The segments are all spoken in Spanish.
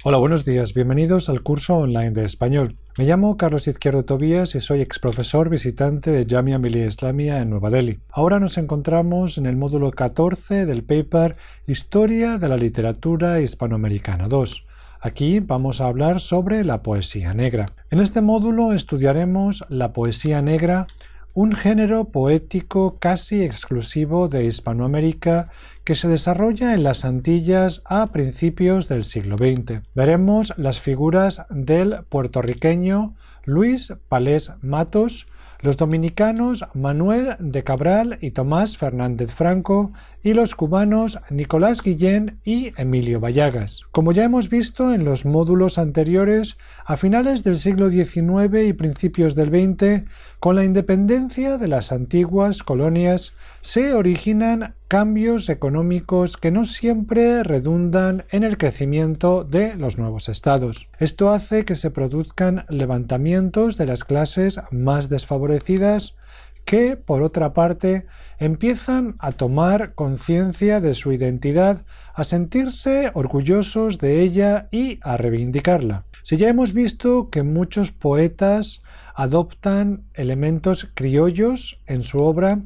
Hola, buenos días. Bienvenidos al curso online de español. Me llamo Carlos Izquierdo Tobías y soy exprofesor visitante de Jamia Millia Islamia en Nueva Delhi. Ahora nos encontramos en el módulo 14 del paper Historia de la Literatura Hispanoamericana 2. Aquí vamos a hablar sobre la poesía negra. En este módulo estudiaremos la poesía negra, un género poético casi exclusivo de Hispanoamérica que se desarrolla en las Antillas a principios del siglo XX. Veremos las figuras del puertorriqueño Luis Palés Matos, los dominicanos Manuel de Cabral y Tomás Fernández Franco y los cubanos Nicolás Guillén y Emilio Bayagas. Como ya hemos visto en los módulos anteriores, a finales del siglo XIX y principios del XX, con la independencia de las antiguas colonias, se originan cambios económicos que no siempre redundan en el crecimiento de los nuevos estados. Esto hace que se produzcan levantamientos de las clases más desfavorecidas que, por otra parte, empiezan a tomar conciencia de su identidad, a sentirse orgullosos de ella y a reivindicarla. Si ya hemos visto que muchos poetas adoptan elementos criollos en su obra,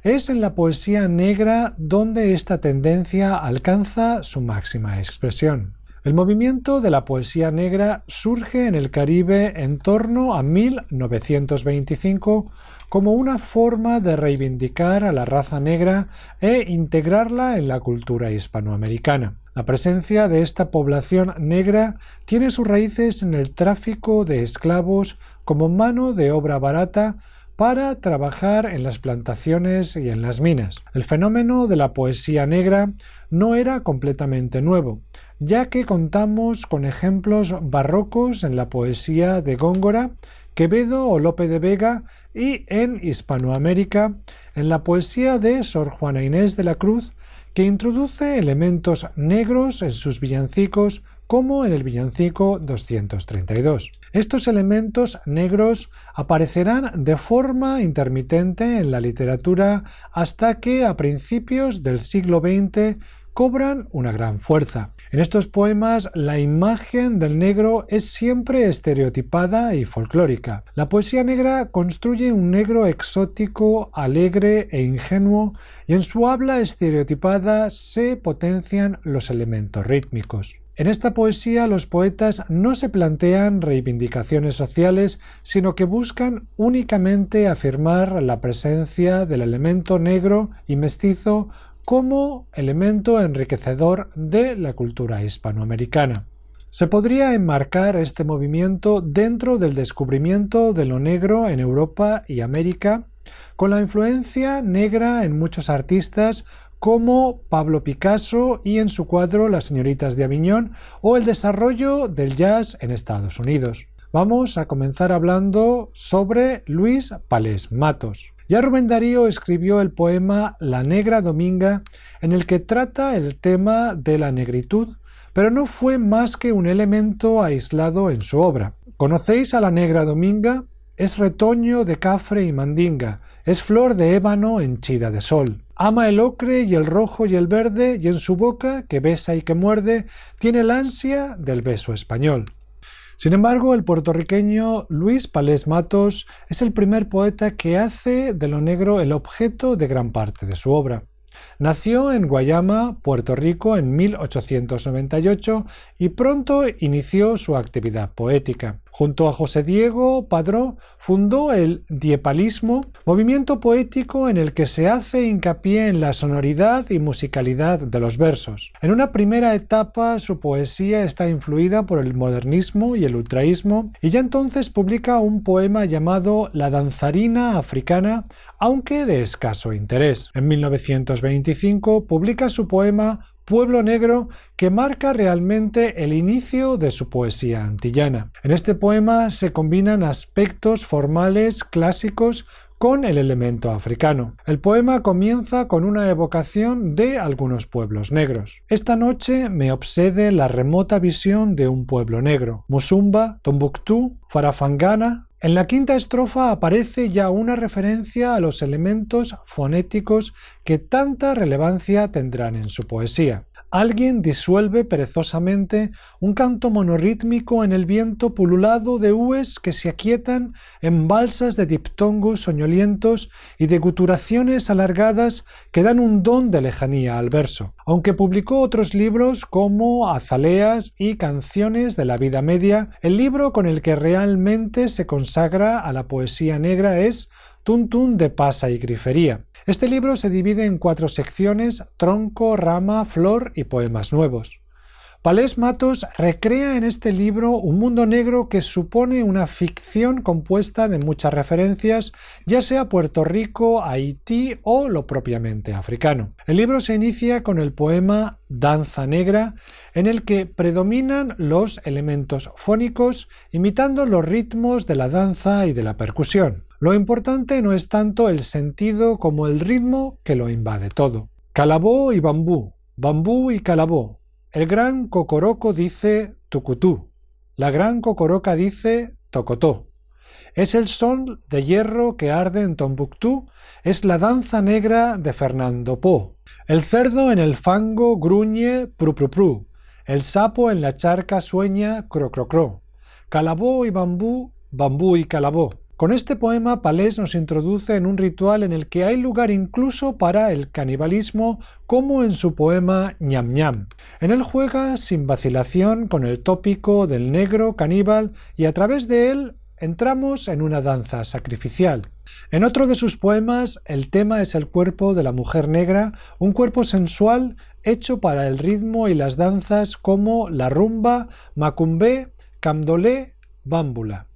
es en la poesía negra donde esta tendencia alcanza su máxima expresión. El movimiento de la poesía negra surge en el Caribe en torno a 1925 como una forma de reivindicar a la raza negra e integrarla en la cultura hispanoamericana. La presencia de esta población negra tiene sus raíces en el tráfico de esclavos como mano de obra barata para trabajar en las plantaciones y en las minas. El fenómeno de la poesía negra no era completamente nuevo, ya que contamos con ejemplos barrocos en la poesía de Góngora, Quevedo o Lope de Vega y en Hispanoamérica en la poesía de Sor Juana Inés de la Cruz, que introduce elementos negros en sus villancicos como en el villancico 232. Estos elementos negros aparecerán de forma intermitente en la literatura hasta que a principios del siglo XX cobran una gran fuerza. En estos poemas la imagen del negro es siempre estereotipada y folclórica. La poesía negra construye un negro exótico, alegre e ingenuo, y en su habla estereotipada se potencian los elementos rítmicos. En esta poesía los poetas no se plantean reivindicaciones sociales, sino que buscan únicamente afirmar la presencia del elemento negro y mestizo como elemento enriquecedor de la cultura hispanoamericana. Se podría enmarcar este movimiento dentro del descubrimiento de lo negro en Europa y América, con la influencia negra en muchos artistas como Pablo Picasso y en su cuadro Las señoritas de Aviñón, o el desarrollo del jazz en Estados Unidos. Vamos a comenzar hablando sobre Luis Palés Matos. Ya Rubén Darío escribió el poema La negra dominga, en el que trata el tema de la negritud, pero no fue más que un elemento aislado en su obra. ¿Conocéis a la negra dominga? Es retoño de cafre y mandinga, es flor de ébano henchida de sol. Ama el ocre y el rojo y el verde, y en su boca, que besa y que muerde, tiene el ansia del beso español. Sin embargo, el puertorriqueño Luis Palés Matos es el primer poeta que hace de lo negro el objeto de gran parte de su obra. Nació en Guayama, Puerto Rico, en 1898 y pronto inició su actividad poética. Junto a José Diego Padró fundó el diepalismo, movimiento poético en el que se hace hincapié en la sonoridad y musicalidad de los versos. En una primera etapa su poesía está influida por el modernismo y el ultraísmo, y ya entonces publica un poema llamado La danzarina africana, aunque de escaso interés. En 1925 publica su poema Pueblo Negro, que marca realmente el inicio de su poesía antillana. En este poema se combinan aspectos formales clásicos con el elemento africano. El poema comienza con una evocación de algunos pueblos negros. Esta noche me obsede la remota visión de un pueblo negro. Musumba, Tombuctú, Farafangana. En la quinta estrofa aparece ya una referencia a los elementos fonéticos que tanta relevancia tendrán en su poesía. Alguien disuelve perezosamente un canto monorítmico en el viento pululado de húes que se aquietan en balsas de diptongos soñolientos y de guturaciones alargadas que dan un don de lejanía al verso. Aunque publicó otros libros como Azaleas y Canciones de la vida media, el libro con el que realmente se consagra a la poesía negra es Tuntún de Pasa y Grifería. Este libro se divide en 4 secciones: tronco, rama, flor y poemas nuevos. Palés Matos recrea en este libro un mundo negro que supone una ficción compuesta de muchas referencias, ya sea Puerto Rico, Haití o lo propiamente africano. El libro se inicia con el poema Danza Negra, en el que predominan los elementos fónicos, imitando los ritmos de la danza y de la percusión. Lo importante no es tanto el sentido como el ritmo que lo invade todo. Calabó y bambú, bambú y calabó. El gran cocoroco dice tucutú, la gran cocoroca dice tocotó. Es el sol de hierro que arde en Tombuctú, es la danza negra de Fernando Po. El cerdo en el fango gruñe pru pru pru, el sapo en la charca sueña cro cro cro. Calabó y bambú, bambú y calabó. Con este poema Palés nos introduce en un ritual en el que hay lugar incluso para el canibalismo, como en su poema Ñam Ñam. En él juega sin vacilación con el tópico del negro caníbal y a través de él entramos en una danza sacrificial. En otro de sus poemas, el tema es el cuerpo de la mujer negra, un cuerpo sensual hecho para el ritmo y las danzas como la rumba, macumbé, camdolé, bámbula.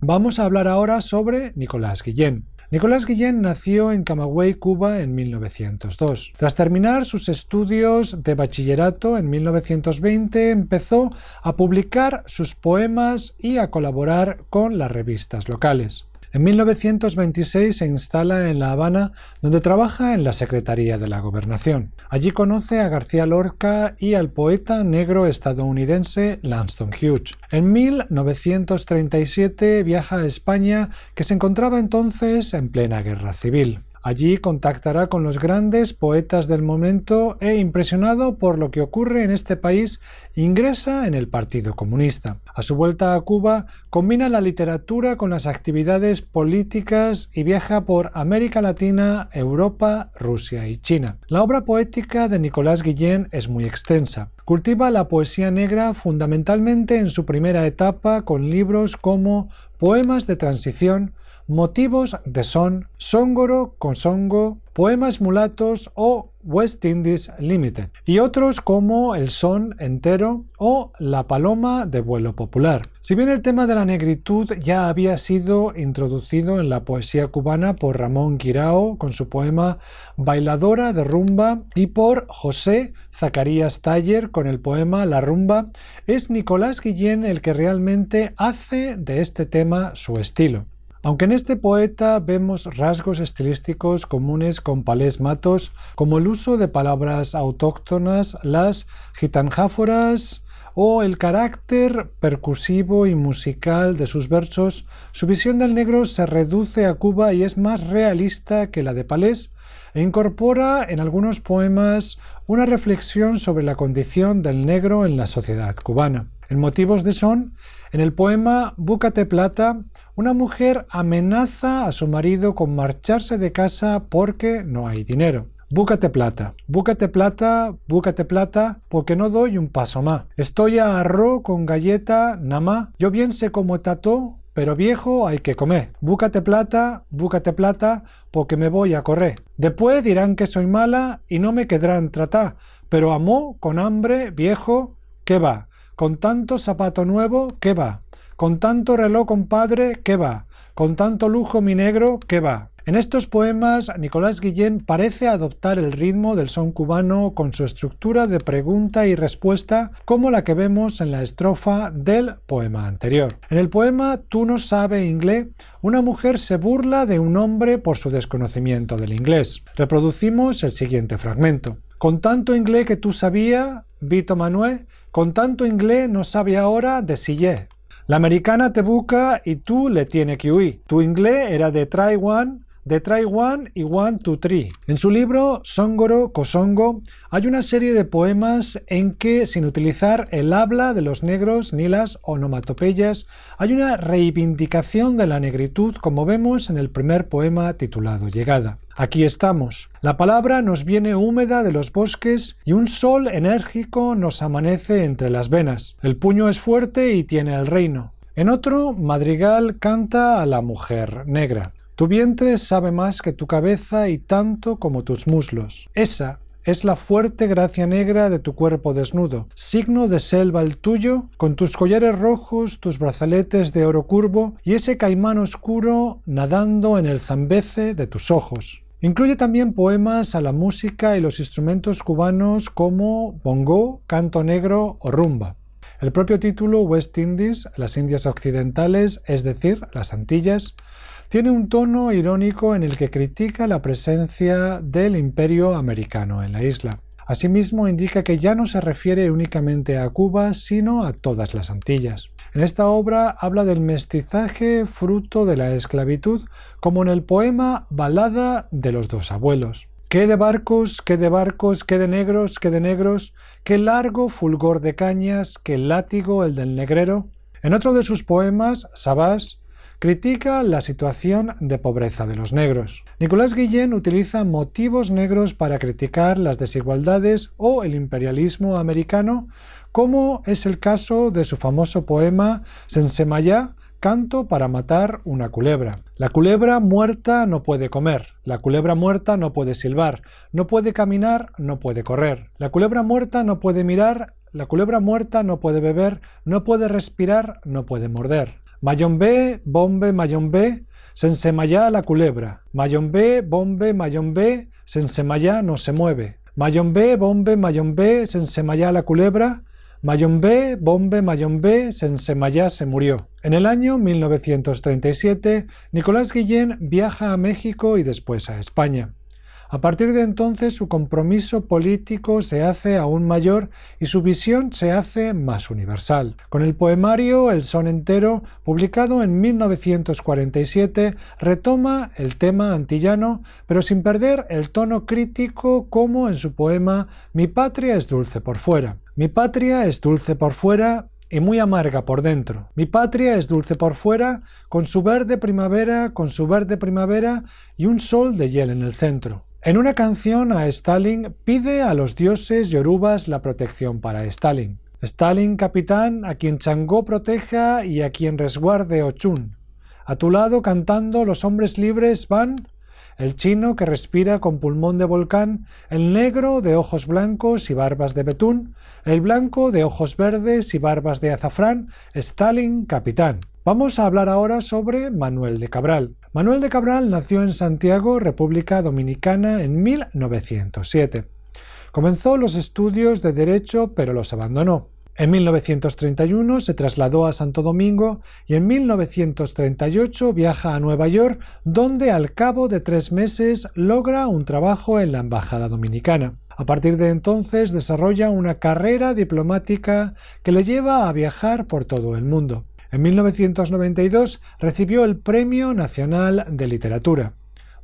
Vamos a hablar ahora sobre Nicolás Guillén. Nicolás Guillén nació en Camagüey, Cuba, en 1902. Tras terminar sus estudios de bachillerato en 1920, empezó a publicar sus poemas y a colaborar con las revistas locales. En 1926 se instala en La Habana, donde trabaja en la Secretaría de la Gobernación. Allí conoce a García Lorca y al poeta negro estadounidense Langston Hughes. En 1937 viaja a España, que se encontraba entonces en plena guerra civil. Allí contactará con los grandes poetas del momento e, impresionado por lo que ocurre en este país, ingresa en el Partido Comunista. A su vuelta a Cuba, combina la literatura con las actividades políticas y viaja por América Latina, Europa, Rusia y China. La obra poética de Nicolás Guillén es muy extensa. Cultiva la poesía negra fundamentalmente en su primera etapa con libros como Poemas de Transición, Motivos de Son, Sóngoro con Songo, Poemas Mulatos o West Indies Limited, y otros como El Son Entero o La Paloma de Vuelo Popular. Si bien el tema de la negritud ya había sido introducido en la poesía cubana por Ramón Guirao con su poema Bailadora de Rumba y por José Zacarías Taller con el poema La Rumba, es Nicolás Guillén el que realmente hace de este tema su estilo. Aunque en este poeta vemos rasgos estilísticos comunes con Palés Matos, como el uso de palabras autóctonas, las gitanjáforas o el carácter percusivo y musical de sus versos, su visión del negro se reduce a Cuba y es más realista que la de Palés, e incorpora en algunos poemas una reflexión sobre la condición del negro en la sociedad cubana. En Motivos de Son, en el poema Búcate Plata, una mujer amenaza a su marido con marcharse de casa porque no hay dinero. Búcate plata, búcate plata, búcate plata, porque no doy un paso más. Estoy a arroz con galleta, namá. Yo bien sé cómo tató, pero viejo hay que comer. Búcate plata, porque me voy a correr. Después dirán que soy mala y no me quedarán tratar, pero amó con hambre, viejo, ¿qué va? Con tanto zapato nuevo, ¿qué va? Con tanto reloj, compadre, ¿qué va? Con tanto lujo, mi negro, ¿qué va? En estos poemas, Nicolás Guillén parece adoptar el ritmo del son cubano con su estructura de pregunta y respuesta, como la que vemos en la estrofa del poema anterior. En el poema Tú no sabes inglés, una mujer se burla de un hombre por su desconocimiento del inglés. Reproducimos el siguiente fragmento. Con tanto inglés que tú sabías, Vito Manuel, con tanto inglés no sabe ahora de sillé. La americana te busca y tú le tienes que huir. Tu inglés era de try one, de Try One y One to Three. En su libro Songoro Kosongo hay una serie de poemas en que, sin utilizar el habla de los negros ni las onomatopeyas, hay una reivindicación de la negritud, como vemos en el primer poema titulado Llegada. Aquí estamos. La palabra nos viene húmeda de los bosques y un sol enérgico nos amanece entre las venas. El puño es fuerte y tiene el reino. En otro, Madrigal canta a la mujer negra. Tu vientre sabe más que tu cabeza y tanto como tus muslos. Esa es la fuerte gracia negra de tu cuerpo desnudo, signo de selva el tuyo, con tus collares rojos, tus brazaletes de oro curvo y ese caimán oscuro nadando en el zambeze de tus ojos. Incluye también poemas a la música y los instrumentos cubanos como bongo, canto negro o rumba. El propio título West Indies, las Indias Occidentales, es decir, las Antillas, tiene un tono irónico en el que critica la presencia del imperio americano en la isla. Asimismo, indica que ya no se refiere únicamente a Cuba, sino a todas las Antillas. En esta obra habla del mestizaje fruto de la esclavitud, como en el poema Balada de los dos abuelos. Qué de barcos, qué de barcos, qué de negros, qué largo fulgor de cañas, qué látigo el del negrero. En otro de sus poemas, Sabás, critica la situación de pobreza de los negros. Nicolás Guillén utiliza motivos negros para criticar las desigualdades o el imperialismo americano, como es el caso de su famoso poema Sensemayá, canto para matar una culebra. La culebra muerta no puede comer, la culebra muerta no puede silbar, no puede caminar, no puede correr. La culebra muerta no puede mirar, la culebra muerta no puede beber, no puede respirar, no puede morder. Mayombe, bombe, mayombe, sensemayá la culebra. Mayombe, bombe, mayombe, sensemayá no se mueve. Mayombe, bombe, mayombe, sensemayá la culebra. Mayombe, bombe, mayombe, sensemayá se murió. En el año 1937, Nicolás Guillén viaja a México y después a España. A partir de entonces su compromiso político se hace aún mayor y su visión se hace más universal. Con el poemario El son entero, publicado en 1947, retoma el tema antillano, pero sin perder el tono crítico como en su poema Mi patria es dulce por fuera. Mi patria es dulce por fuera y muy amarga por dentro. Mi patria es dulce por fuera, con su verde primavera y un sol de hiel en el centro. En una canción a Stalin pide a los dioses yorubas la protección para Stalin. Stalin, capitán, a quien Changó proteja y a quien resguarde Ochun. A tu lado cantando los hombres libres van el chino que respira con pulmón de volcán, el negro de ojos blancos y barbas de betún, el blanco de ojos verdes y barbas de azafrán, Stalin, capitán. Vamos a hablar ahora sobre Manuel de Cabral. Manuel de Cabral nació en Santiago, República Dominicana, en 1907. Comenzó los estudios de Derecho, pero los abandonó. En 1931 se trasladó a Santo Domingo y en 1938 viaja a Nueva York, donde al cabo de 3 meses logra un trabajo en la Embajada Dominicana. A partir de entonces desarrolla una carrera diplomática que le lleva a viajar por todo el mundo. En 1992 recibió el Premio Nacional de Literatura.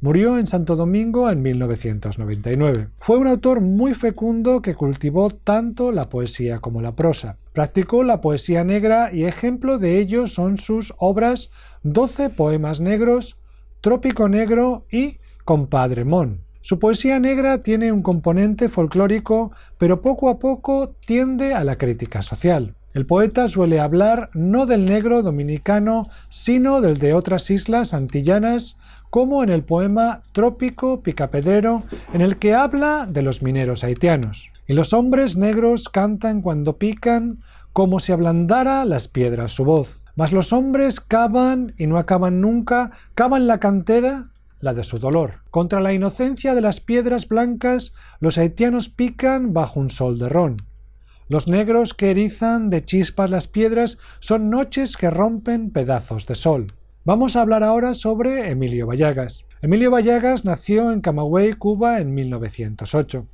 Murió en Santo Domingo en 1999. Fue un autor muy fecundo que cultivó tanto la poesía como la prosa. Practicó la poesía negra y ejemplo de ello son sus obras 12 poemas negros, Trópico Negro y Compadre Mon. Su poesía negra tiene un componente folclórico, pero poco a poco tiende a la crítica social. El poeta suele hablar no del negro dominicano, sino del de otras islas antillanas, como en el poema Trópico Picapedrero, en el que habla de los mineros haitianos. Y los hombres negros cantan cuando pican, como si ablandara las piedras su voz. Mas los hombres cavan y no acaban nunca, cavan la cantera, la de su dolor. Contra la inocencia de las piedras blancas, los haitianos pican bajo un sol de ron. Los negros que erizan de chispas las piedras son noches que rompen pedazos de sol. Vamos a hablar ahora sobre Emilio Bayagas. Emilio Bayagas nació en Camagüey, Cuba, en 1908.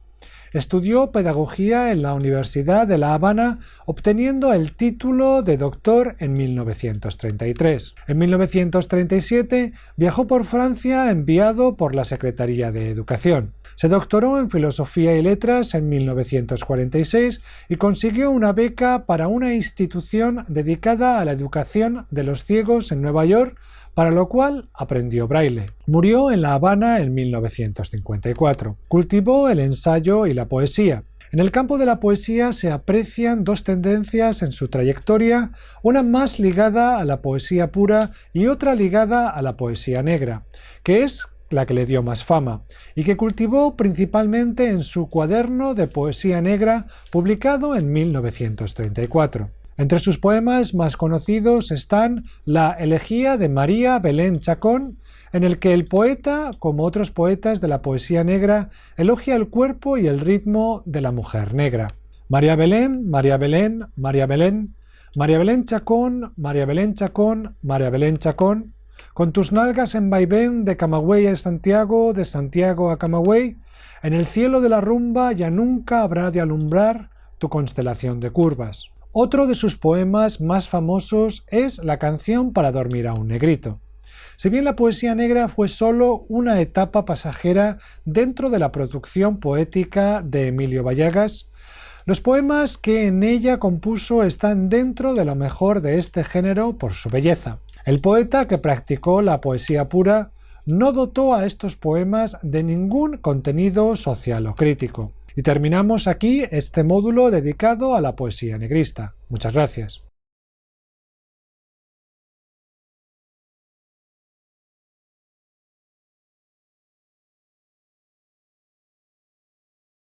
Estudió pedagogía en la Universidad de La Habana, obteniendo el título de doctor en 1933. En 1937 viajó por Francia enviado por la Secretaría de Educación. Se doctoró en Filosofía y Letras en 1946 y consiguió una beca para una institución dedicada a la educación de los ciegos en Nueva York, para lo cual aprendió braille. Murió en La Habana en 1954. Cultivó el ensayo y la poesía. En el campo de la poesía se aprecian dos tendencias en su trayectoria, una más ligada a la poesía pura y otra ligada a la poesía negra, que es la que le dio más fama, y que cultivó principalmente en su cuaderno de poesía negra publicado en 1934. Entre sus poemas más conocidos están la Elegía de María Belén Chacón, en el que el poeta, como otros poetas de la poesía negra, elogia el cuerpo y el ritmo de la mujer negra. María Belén, María Belén, María Belén, María Belén Chacón, María Belén Chacón, María Belén Chacón, con tus nalgas en vaivén de Camagüey a Santiago, de Santiago a Camagüey, en el cielo de la rumba ya nunca habrá de alumbrar tu constelación de curvas. Otro de sus poemas más famosos es la canción para dormir a un negrito. Si bien la poesía negra fue solo una etapa pasajera dentro de la producción poética de Emilio Ballagas, los poemas que en ella compuso están dentro de lo mejor de este género por su belleza. El poeta que practicó la poesía pura no dotó a estos poemas de ningún contenido social o crítico. Y terminamos aquí este módulo dedicado a la poesía negrista. Muchas gracias.